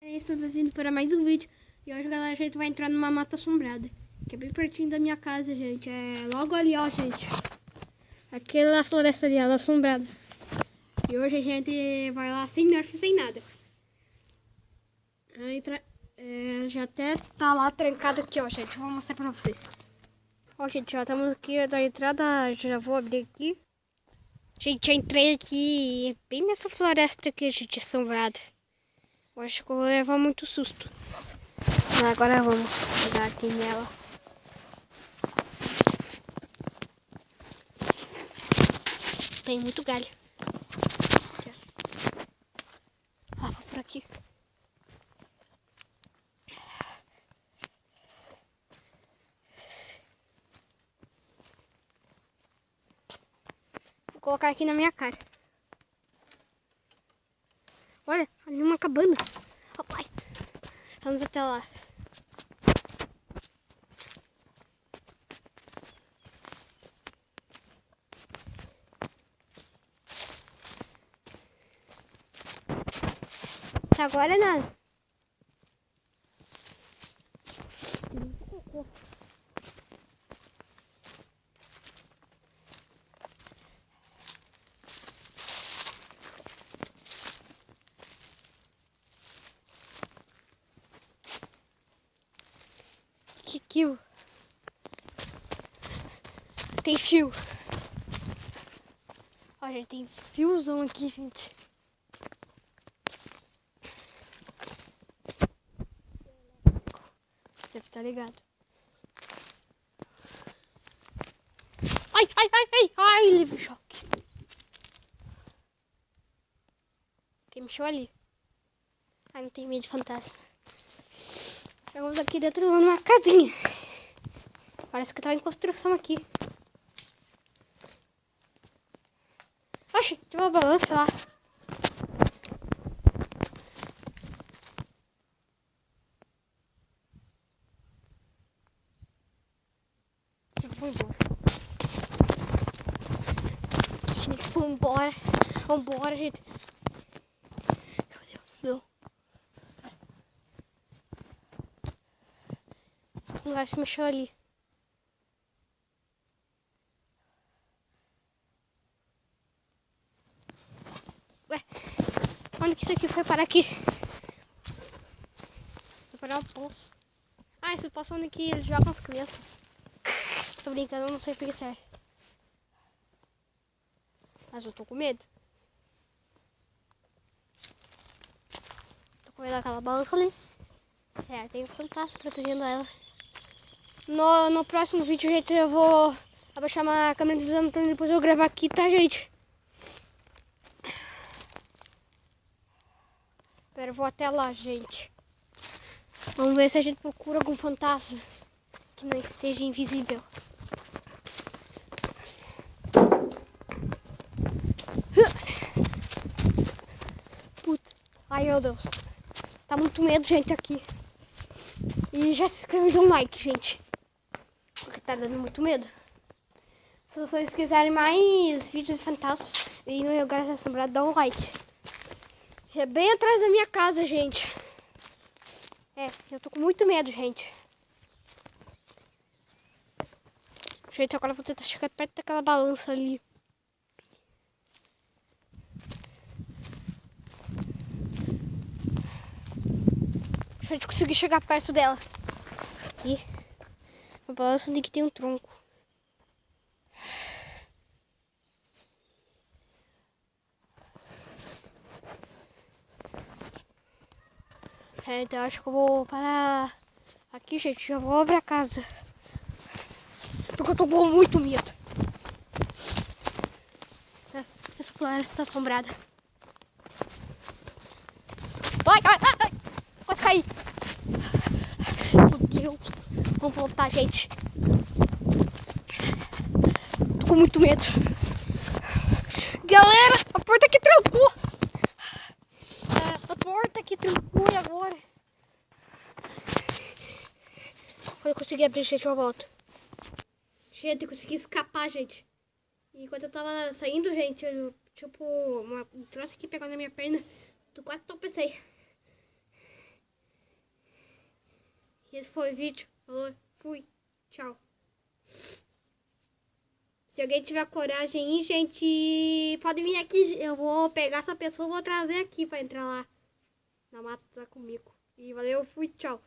Estou bem-vindo para mais um vídeo. E hoje, galera, a gente vai entrar numa mata assombrada, que é bem pertinho da minha casa, gente. É logo ali, ó, gente. Aquela floresta ali, ela assombrada. E hoje a gente vai lá sem nerf, sem nada. Já até tá lá trancado aqui, ó, gente. Vou mostrar pra vocês. Ó, gente, já estamos aqui na entrada. Já vou abrir aqui. Gente, já entrei aqui bem nessa floresta aqui, gente, assombrada. Eu acho que eu vou levar muito susto. Mas agora vamos pegar aqui nela. Tem muito galho. Ah, vou por aqui. Vou colocar aqui na minha cara. Olha, ali uma cabana. Oh, pai. Vamos até lá. Agora nada. Que kill. Tem fio. Ó, gente, tem fiozão aqui, gente. Deve estar ligado. Ai, ai, ai, ai, ai, leve choque. Quem mexeu ali? Ai, não tem medo de fantasma. Chegamos aqui dentro de uma casinha. Parece que tá em construção aqui. Oxi, tem uma balança lá. Gente, vambora. Vambora, gente. Meu Deus, meu. O lugar se mexeu ali. Ué, onde que isso aqui foi parar aqui? Foi parar um poço. Ah, esse poço é onde que eles jogam as crianças. Tô brincando, eu não sei porque serve. Mas eu tô com medo. Tô com medo daquela balança ali. É, tem um fantasma protegendo ela. No próximo vídeo, gente, eu vou abaixar uma câmera de visão pra depois eu gravar aqui, tá, gente? Pera, eu vou até lá, gente. Vamos ver se a gente procura algum fantasma que não esteja invisível. Putz. Ai, meu Deus. Tá muito medo, gente, aqui. E já se inscreve e dá um like, gente. Porque tá dando muito medo. Se vocês quiserem mais vídeos de fantasmas e no lugar assombrado, dá um like. É bem atrás da minha casa, gente. É, eu tô com muito medo, gente. Gente, agora eu vou tentar chegar perto daquela balança ali. Gente, consegui chegar perto dela. Aqui. Uma balança onde que tem um tronco. Gente, eu acho que eu vou parar aqui, gente. Já vou pra casa. Porque eu tô com muito medo. Essa floresta está assombrada. Ai, ai, ai, ai. Quase caí. Meu Deus. Vamos voltar, gente. Tô com muito medo. Galera, a porta aqui trancou. A porta aqui trancou e agora? Quando eu consegui abrir, gente, eu volto. Gente, eu consegui escapar, gente. E quando eu tava saindo, gente, eu, tipo, um troço aqui pegou na minha perna. Eu quase tropecei. Esse foi o vídeo. Falou, fui, tchau. Se alguém tiver coragem aí, gente, pode vir aqui. Eu vou pegar essa pessoa e vou trazer aqui pra entrar lá na mata comigo. E valeu, fui, tchau.